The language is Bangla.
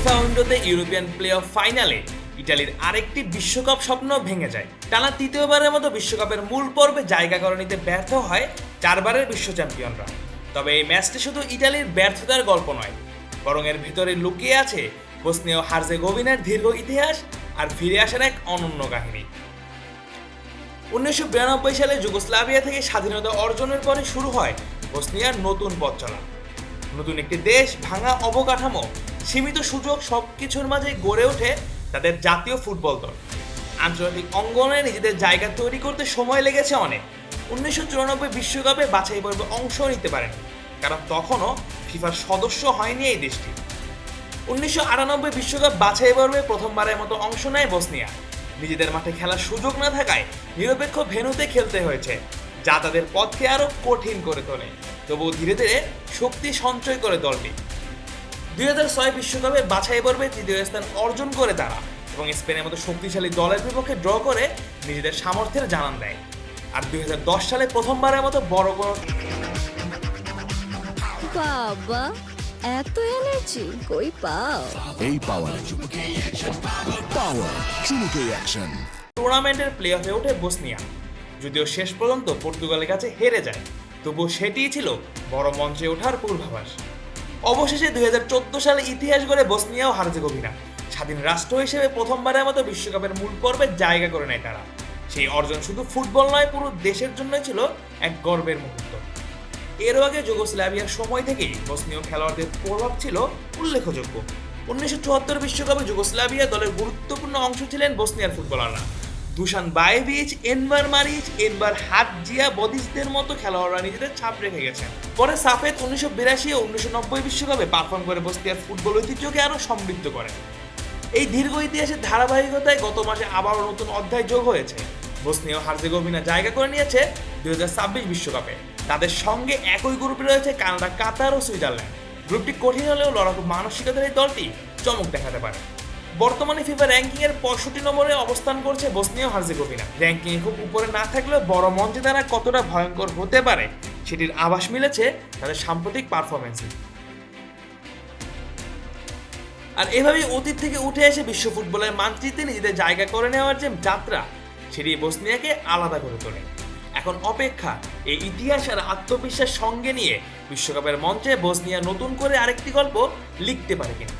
ফিফা উইন্ডোতে ইউরোপিয়ান প্লে অফ ফাইনালে ইতালির আরেকটি বিশ্বকাপ স্বপ্ন ভেঙে যায়। টানা তৃতীয়বারের মতো বিশ্বকাপের মূল পর্বে জায়গা করে নিতে ব্যর্থ হয় চারবারের বিশ্ব চ্যাম্পিয়নরা। তবে এই ম্যাচটি শুধু ইতালির ব্যর্থতার গল্প নয়, বরং এর ভিতরে লুকিয়ে আছে বসনিয়া ও হার্জেগোভিনার দীর্ঘ ইতিহাস আর ফিরে আসার এক অনন্য কাহিনী। 1992 সালে যুগোস্লাভিয়া থেকে স্বাধীনতা অর্জনের পরে শুরু হয় বসনিয়ার নতুন পথ চলা। নতুন একটি দেশ, ভাঙা অবকাঠামো, সীমিত সুযোগ, সবকিছুর মাঝে গড়ে ওঠে তাদের জাতীয় ফুটবল দল। আন্তর্জাতিক অঙ্গনে নিজেদের জায়গা তৈরি করতে সময় লেগেছে অনেক। 1994 বিশ্বকাপে বাছাই পর্বে অংশ নিতে পারেনি, কারণ তখনও ফিফার সদস্য হয়নি এই দেশটি। 1998 বিশ্বকাপ বাছাই পর্বে প্রথমবারের মতো অংশ নেয় বসনিয়া। নিজেদের মাঠে খেলার সুযোগ না থাকায় নিরপেক্ষ ভেন্যুতে খেলতে হয়েছে, যা তাদের পথকে আরও কঠিন করে তোলে। তবুও ধীরে ধীরে শক্তি সঞ্চয় করে দলটি 2006 বিশ্বকাপে বাছাই পর্বে তৃতীয় স্থান অর্জন করে তারা, এবং স্পেনের মতো শক্তিশালী দলের বিপক্ষে ড্র করে নিজেদের সামর্থ্যের জানান দেয়। আর 2010 সালে প্রথমবারের মতো বড় কোনো বাবা, এত এনার্জি কই পাও? এই পাওয়ার চুমুকে অ্যাকশন টুর্নামেন্টের প্লে অফে ওঠে বসনিয়া। যদিও শেষ পর্যন্ত পর্তুগালের কাছে হেরে যায়, তবুও সেটিই ছিল বড় মঞ্চে ওঠার পূর্বাভাস। অবশেষে 2014 সালে ইতিহাস গড়ে বসনিয়া ও হার্জেগোভিনা স্বাধীন রাষ্ট্র হিসেবে প্রথমবারের মতো বিশ্বকাপের মূল পর্বে জায়গা করে নেয় তারা। সেই অর্জন শুধু ফুটবল নয়, পুরো দেশের জন্যই ছিল এক গর্বের মুহূর্ত। এর আগে যুগোস্লাভিয়ার সময় থেকেই বসনীয় খেলোয়াড়দের প্রভাব ছিল উল্লেখযোগ্য। 1974 বিশ্বকাপে যুগোস্লাভিয়া দলের গুরুত্বপূর্ণ অংশ ছিলেন বসনিয়ার ফুটবলাররা। দুশান বায়েভিচ, এনভার মারিচ, এনভার হাতজিয়া বদিসদের মতো খেলোয়াড়রা নিজেদের ছাপ রেখে গেছেন। পরে সাফেদ 1982 ও 1990 বিশ্বকাপে পারফর্ম করে বসনিয়ার ফুটবল ঐতিহ্যকে আরও সমৃদ্ধ করেন। এই দীর্ঘ ইতিহাসের ধারাবাহিকতায় গত মাসে আবারও নতুন অধ্যায় যোগ হয়েছে। বসনিয়া ও হার্জেগোভিনা জায়গা করে নিয়েছে 2026 বিশ্বকাপে। তাদের সঙ্গে একই গ্রুপে রয়েছে কানাডা, কাতার ও সুইজারল্যান্ড। গ্রুপটি কঠিন হলেও লড়াকু মানসিকতার এই দলটি চমক দেখাতে পারে। বর্তমানে ফিফা র্যাঙ্কিং এর 65 নম্বরে অবস্থান করছে বসনিয়া ও হার্জেগোভিনা। র্যাঙ্কিং এ খুব উপরে না থাকলেও বড় মঞ্চে তারা কতটা ভয়ঙ্কর হতে পারে সেটির আভাস মিলেছে তাদের সাম্প্রতিক পারফরমেন্সে। আর এভাবেই অতীত থেকে উঠে এসে বিশ্ব ফুটবলের মানচিত্রে নিজেদের জায়গা করে নেওয়ার যে যাত্রা, সেটি বসনিয়াকে আলাদা করে তোলে। এখন অপেক্ষা এই ইতিহাস আর আত্মবিশ্বাস সঙ্গে নিয়ে বিশ্বকাপের মঞ্চে বসনিয়া নতুন করে আরেকটি গল্প লিখতে পারে কিনা।